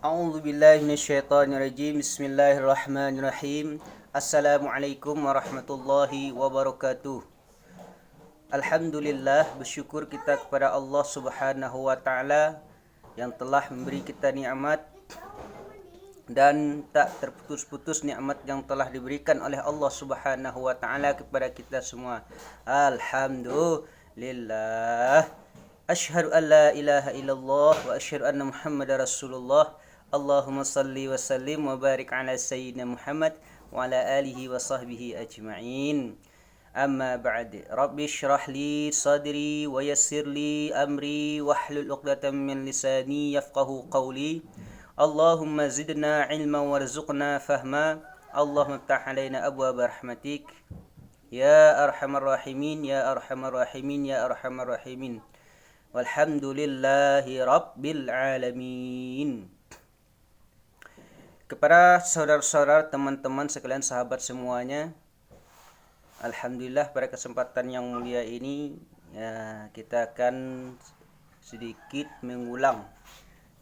A'udzu billahi minasyaitonir rajim. Bismillahirrahmanirrahim. Assalamualaikum warahmatullahi wabarakatuh. Alhamdulillah, bersyukur kita kepada Allah Subhanahu wa taala yang telah memberi kita nikmat dan tak terputus-putus nikmat yang telah diberikan oleh Allah Subhanahu wa taala kepada kita semua. Alhamdulillah. Asyhadu an la ilaha illallah wa asyhadu anna Muhammadar Rasulullah. Allahumma salli wa sallim wa barik ala sayyidina Muhammad wa ala alihi wa sahbihi ajma'in. Amma ba'd. Rabbi shrah li sadri wa yassir li amri wahlul 'uqdatam min lisani yafqahu qawli. Allahumma zidna ilma warzuqna fahma. Allahumma iftah alaina abwaab rahmatik. Ya arhamar rahimin, ya arhamar rahimin, ya arhamar rahimin. Walhamdulillahi rabbil alamin. Kepada saudara-saudara, teman-teman sekalian, sahabat semuanya, alhamdulillah pada kesempatan yang mulia ini ya, kita akan sedikit mengulang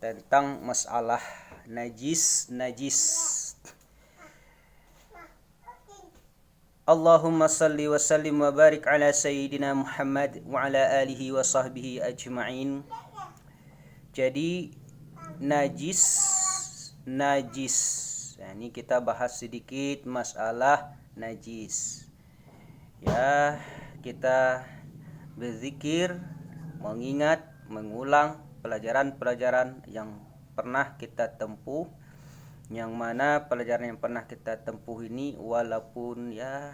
tentang masalah najis. Allahumma salli wa sallim wa barik ala sayyidina Muhammad wa ala alihi wa sahbihi ajma'in. Jadi najis. Nah, ini kita bahas sedikit masalah najis. Ya, kita berzikir, mengingat, mengulang pelajaran-pelajaran yang pernah kita tempuh. Yang mana pelajaran yang pernah kita tempuh ini walaupun ya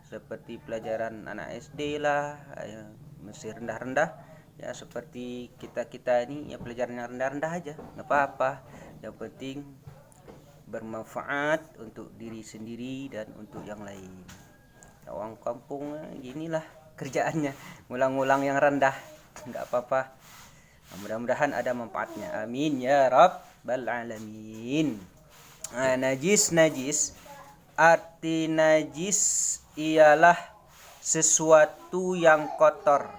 seperti pelajaran anak SD lah, masih rendah-rendah. Ya seperti kita ini ya pelajaran yang rendah-rendah aja, nggak apa-apa. Yang penting bermanfaat untuk diri sendiri dan untuk yang lain. Orang kampung ginilah kerjaannya, ngulang-ngulang yang rendah, nggak apa-apa. Mudah-mudahan ada manfaatnya. Amin ya rabbal alamin. Nah, najis. Arti najis ialah sesuatu yang kotor,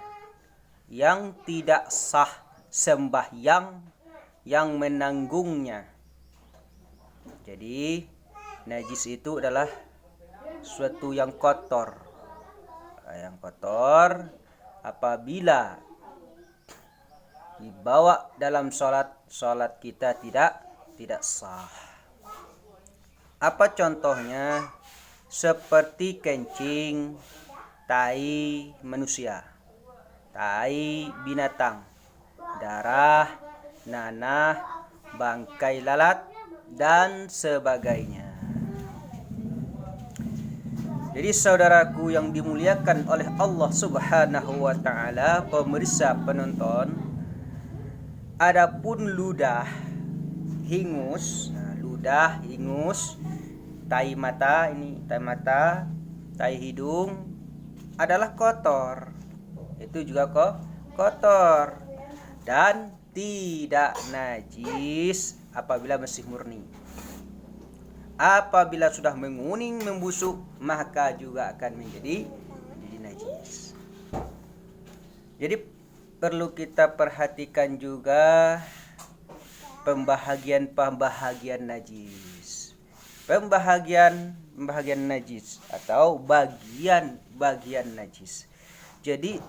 yang tidak sah sembahyang yang menanggungnya. Jadi najis itu adalah sesuatu yang kotor. Yang kotor apabila dibawa dalam salat kita tidak sah. Apa contohnya? Seperti kencing, tai manusia, tai binatang, darah, nanah, bangkai lalat, dan sebagainya. Jadi saudaraku yang dimuliakan oleh Allah Subhanahu wa taala, pemirsa penonton, adapun ludah, hingus, tai mata, tai hidung adalah kotor. Itu juga kotor dan tidak najis apabila masih murni. Apabila sudah menguning, membusuk, maka juga akan menjadi najis. Jadi perlu kita perhatikan juga pembahagian najis. Pembahagian najis atau bagian najis. Jadi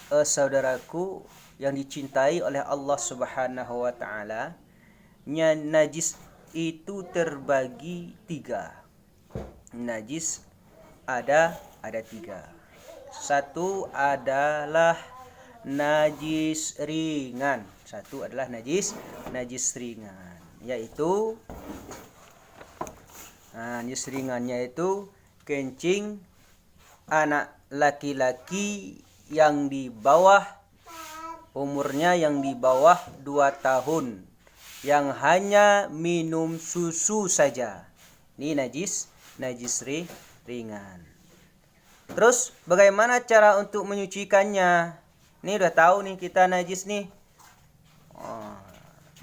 saudaraku yang dicintai oleh Allah Subhanahu wa taala, najis itu terbagi 3. Najis ada 3. Satu adalah najis ringan. Najis ringan, yaitu najis ringannya itu kencing anak laki-laki yang di bawah umurnya yang di bawah 2 tahun, yang hanya minum susu saja. Ini najis ringan. Terus bagaimana cara untuk menyucikannya? Ini udah tahu nih kita najis nih.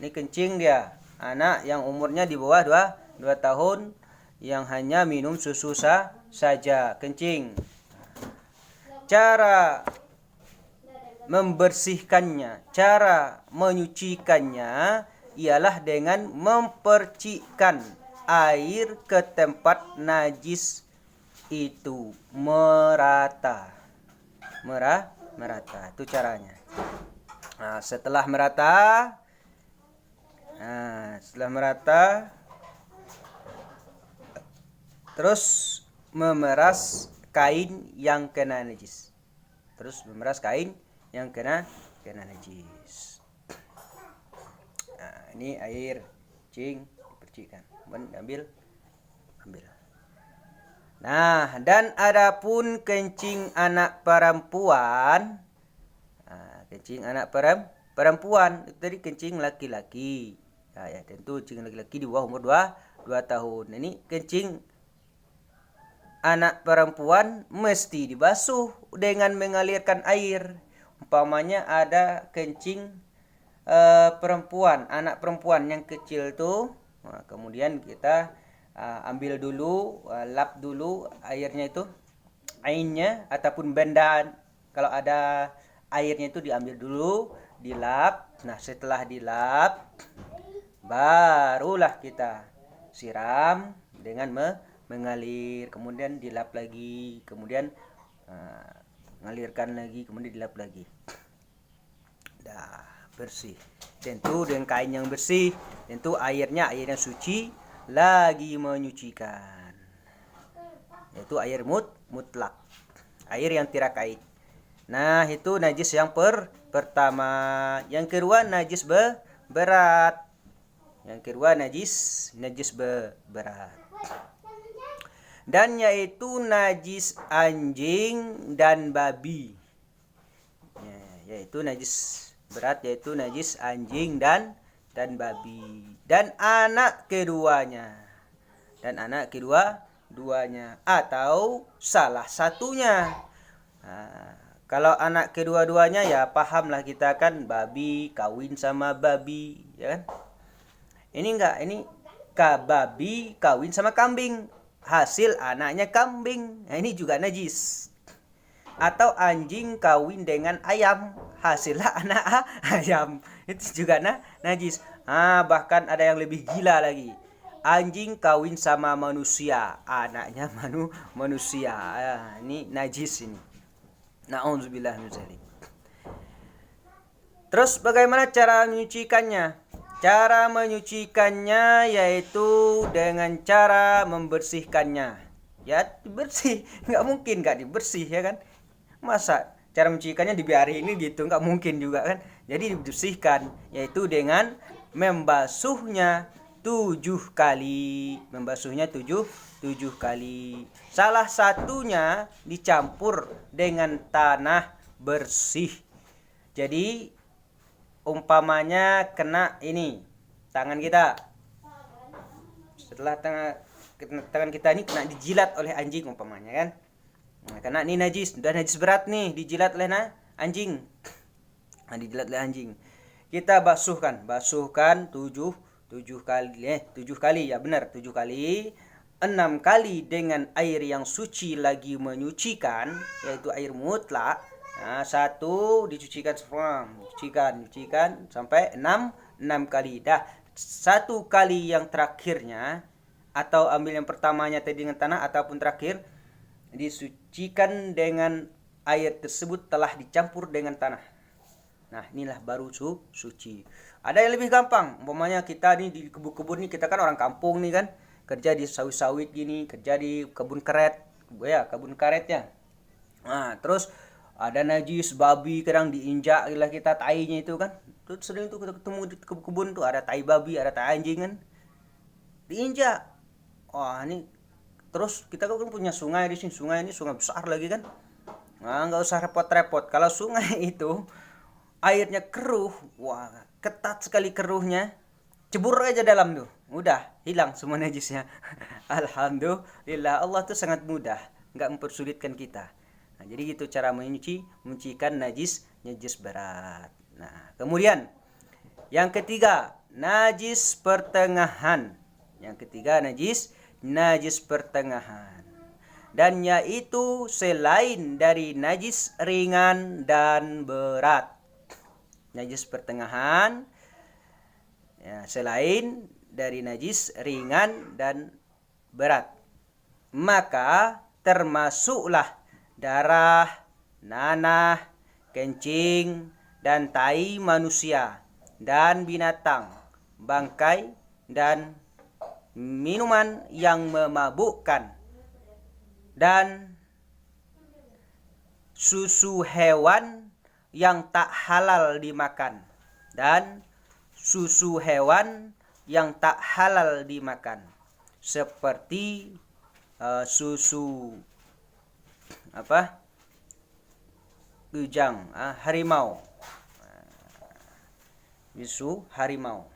Ini kencing dia, anak yang umurnya di bawah 2 tahun yang hanya minum susu saja, kencing. Cara membersihkannya, cara menyucikannya ialah dengan mempercikkan air ke tempat najis itu merata. Merata. Itu caranya. Nah, setelah merata, terus memeras kain yang kena najis. Nah, ini air kencing dipercikkan. Ambil. Nah, dan adapun kencing anak perempuan, kencing anak perempuan itu tadi kencing laki-laki. Nah, ya tentu kencing laki-laki di bawah umur 2 tahun. Ini kencing anak perempuan mesti dibasuh dengan mengalirkan air. Umpamanya ada kencing perempuan, anak perempuan yang kecil tuh, nah, kemudian kita ambil dulu, lap dulu airnya itu, ainnya ataupun benda, kalau ada airnya itu diambil dulu, dilap. Nah, setelah dilap barulah kita siram dengan mengalir, kemudian dilap lagi, kemudian mengalirkan lagi, kemudian dilap lagi. Dah bersih. Tentu dengan kain yang bersih, tentu air yang suci, lagi menyucikan, yaitu air mutlak, air yang tiada kait. Nah, itu najis yang pertama. Yang kedua najis berat. Berat. Dan yaitu najis anjing dan babi. Yaitu najis berat, yaitu najis anjing dan babi, dan anak keduanya, atau salah satunya. Nah, kalau anak kedua-duanya ya pahamlah kita kan, babi kawin sama babi, ya kan? Ini enggak, ini babi kawin sama kambing, hasil anaknya kambing. Nah, ini juga najis. Atau anjing kawin dengan ayam, hasilnya anak ayam, itu juga najis. Bahkan ada yang lebih gila lagi, anjing kawin sama manusia, anaknya manusia. Ini najis ini. Na'udzubillah min dzalik. Terus bagaimana cara menyucikannya? Cara menyucikannya yaitu dengan cara membersihkannya. Ya bersih, nggak mungkin nggak dibersih, ya kan? Masa cara mencucikannya dibiarin ini gitu, nggak mungkin juga kan. Jadi dibersihkan yaitu dengan membasuhnya 7 kali. Salah satunya dicampur dengan tanah bersih. Jadi umpamanya kena ini tangan kita, setelah tangan kita ini kena dijilat oleh anjing umpamanya kan. Nah, karena ini najis, sudah najis berat nih, dijilat oleh anjing. Kita basuhkan 7 kali, ya benar, 7 kali. 6 kali dengan air yang suci lagi menyucikan, yaitu air mutlak. Nah, 1 dicucikan semua, cucikan sampai 6 kali. Dah 1 kali yang terakhirnya, atau ambil yang pertamanya tadi dengan tanah, ataupun terakhir disucikan dengan air tersebut telah dicampur dengan tanah. Nah, inilah baru suci. Ada yang lebih gampang, umpamanya kita nih di kebun-kebun nih, kita kan orang kampung nih kan, kerja di sawit-sawit gini, kerja di kebun karet ya. Nah, terus ada najis babi, kadang diinjak lah kita tainya itu kan. Terus sering tuh kita ketemu di kebun tuh ada tai babi, ada tai anjing kan, diinjak. Wah, ini terus kita kan punya sungai di sini, sungai ini sungai besar lagi kan. Nah, nggak usah repot-repot. Kalau sungai itu airnya keruh, wah ketat sekali keruhnya, cebur aja dalam tuh, udah hilang semua najisnya. Alhamdulillah, Allah tuh sangat mudah, nggak mempersulitkan kita. Nah, jadi gitu cara menyucikan najis berat. Nah, kemudian yang ketiga, najis pertengahan. Najis pertengahan, dan yaitu selain dari najis ringan dan berat. Najis pertengahan, ya, selain dari najis ringan dan berat. Maka termasuklah darah, nanah, kencing, dan tai manusia, dan binatang, bangkai, dan minuman yang memabukkan, dan susu hewan yang tak halal dimakan, dan susu hewan yang tak halal dimakan, seperti susu ujang, harimau, susu harimau.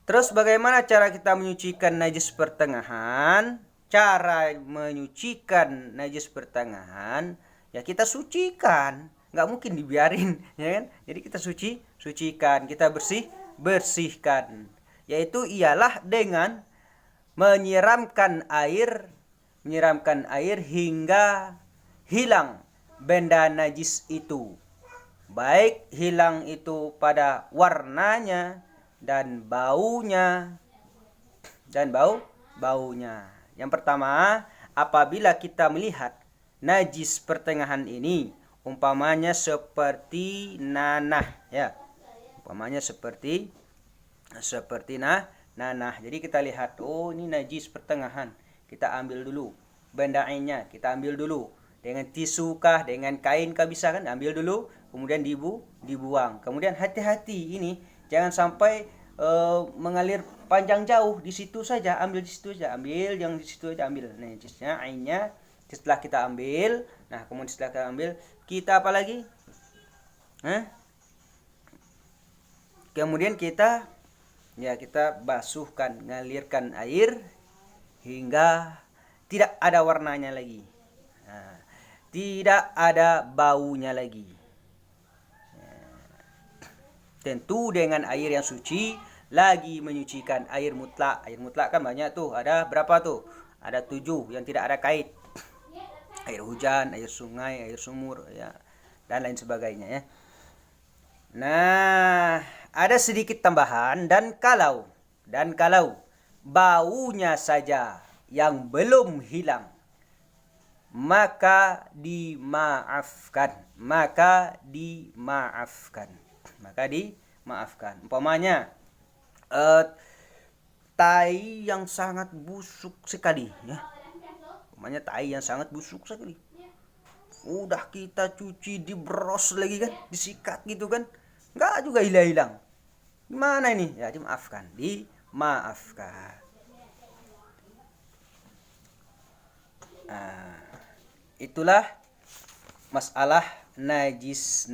Terus bagaimana cara kita menyucikan najis pertengahan? Cara menyucikan najis pertengahan, ya kita sucikan, nggak mungkin dibiarin, ya kan? Jadi kita sucikan, kita bersihkan, yaitu ialah dengan menyiramkan air hingga hilang benda najis itu, baik hilang itu pada warnanya dan baunya. Yang pertama, apabila kita melihat najis pertengahan ini, umpamanya seperti nanah, ya. Umpamanya seperti nanah. Jadi kita lihat, oh ini najis pertengahan. Kita ambil dulu benda lainnya, kita ambil dulu. Dengan tisu kah, dengan kain kah bisa kan? Ambil dulu, kemudian dibuang. Kemudian hati-hati ini, jangan sampai mengalir panjang jauh, di situ saja, ambil di situ saja, ambil yang di situ saja, ambil najisnya, ainnya. Setelah kita ambil, kemudian setelah kita ambil, kita apa lagi? Kemudian kita basuhkan, ngalirkan air hingga tidak ada warnanya lagi, tidak ada baunya lagi. Tentu dengan air yang suci, lagi menyucikan air mutlak. Air mutlak kan banyak tuh, ada berapa tuh? Ada 7 yang tidak ada kait. Air hujan, air sungai, air sumur, ya, dan lain sebagainya, ya. Nah, ada sedikit tambahan, dan kalau baunya saja yang belum hilang, maka dimaafkan. Umpamanya tai yang sangat busuk sekali, ya. Umpamanya tai yang sangat busuk sekali. Udah kita cuci, dibros lagi kan, disikat gitu kan, enggak juga hilang. Gimana ini? Ya dimaafkan. Itulah masalah najis.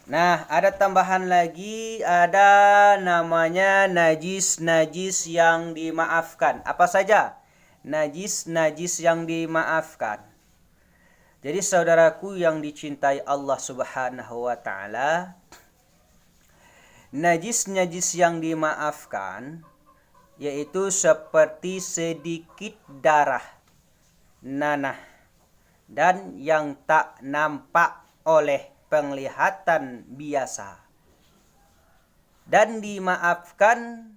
Nah, ada tambahan lagi, ada namanya najis yang dimaafkan. Apa saja najis yang dimaafkan? Jadi saudaraku yang dicintai Allah Subhanahu wa taala, najis yang dimaafkan yaitu seperti sedikit darah, nanah, dan yang tak nampak oleh penglihatan biasa. Dan dimaafkan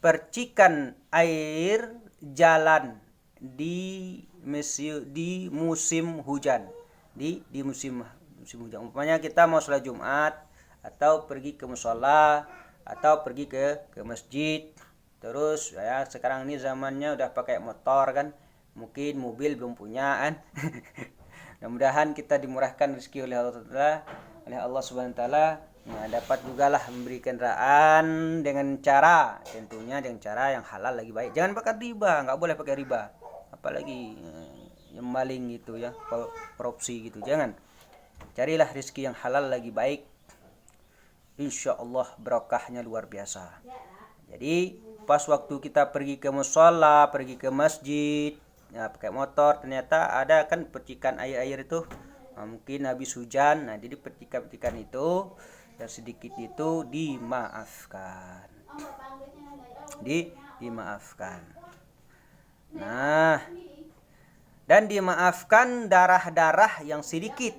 percikan air jalan di musim hujan. Di musim hujan. Umpamanya kita mau sholat Jumat, atau pergi ke musola, atau pergi ke masjid. Terus ya sekarang ini zamannya udah pakai motor kan, mungkin mobil belum punya kan. Mudah-mudahan kita dimurahkan rezeki oleh Allah Subhanahu wa taala, dapat juga lah memberi kendaraan dengan cara yang halal lagi baik. Jangan pakai riba, enggak boleh pakai riba. Apalagi yang maling gitu ya, korupsi gitu. Jangan. Carilah rezeki yang halal lagi baik. Insyaallah berkahnya luar biasa. Jadi pas waktu kita pergi ke mushola, pergi ke masjid, ya pakai motor, ternyata ada kan percikan air itu, mungkin habis hujan. Nah, jadi percikan itu yang sedikit itu dimaafkan. Dimaafkan. Nah, dan dimaafkan darah-darah yang sedikit.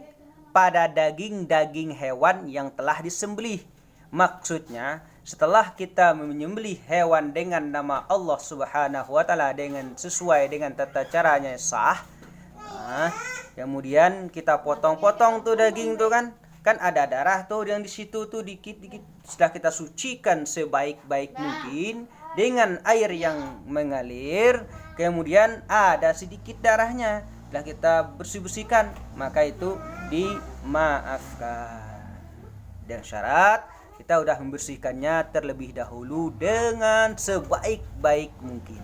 pada daging-daging hewan yang telah disembelih. Maksudnya, setelah kita menyembelih hewan dengan nama Allah Subhanahu wa taala dengan sesuai dengan tata caranya sah, kemudian kita potong-potong tuh daging tuh kan ada darah tuh yang di situ tuh dikit-dikit. Setelah kita sucikan sebaik-baik mungkin dengan air yang mengalir, kemudian ada sedikit darahnya, setelah kita bersih-bersihkan, maka itu dimaafkan. Dan syarat kita udah membersihkannya terlebih dahulu dengan sebaik-baik mungkin.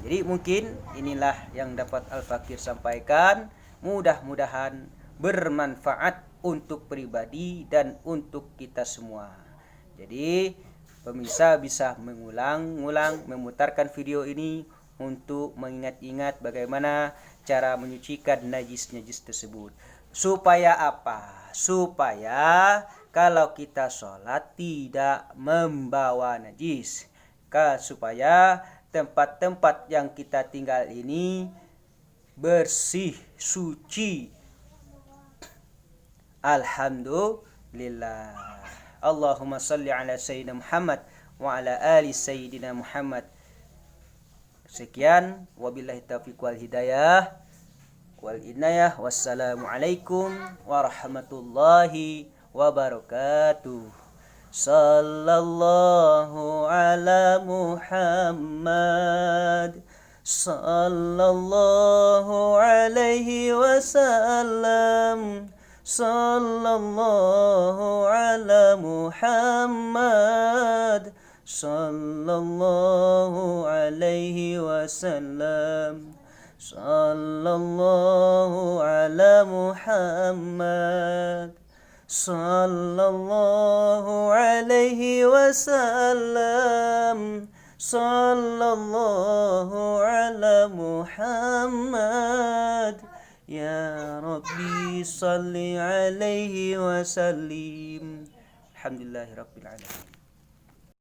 Jadi mungkin inilah yang dapat Al-Fakir sampaikan. Mudah-mudahan bermanfaat untuk pribadi dan untuk kita semua. Jadi pemirsa bisa mengulang-ulang memutarkan video ini untuk mengingat-ingat bagaimana cara menyucikan najis-najis tersebut. Supaya apa? Supaya kalau kita sholat tidak membawa najis. Supaya tempat-tempat yang kita tinggal ini bersih, suci. Alhamdulillah. Allahumma salli ala Sayyidina Muhammad wa ala ali Sayyidina Muhammad. Sekian, wabillahi taufiq wal hidayah wal inayah. Wassalamualaikum warahmatullahi wabarakatuh. Sallallahu ala Muhammad, sallallahu alaihi wasallam, sallallahu ala Muhammad, sallallahu alaihi wasallam, sallallahu ala Muhammad, sallallahu alaihi wasallam, sallallahu ala Muhammad. Ya Rabbi salli alaihi wasallim. Alhamdulillahirabbil alamin.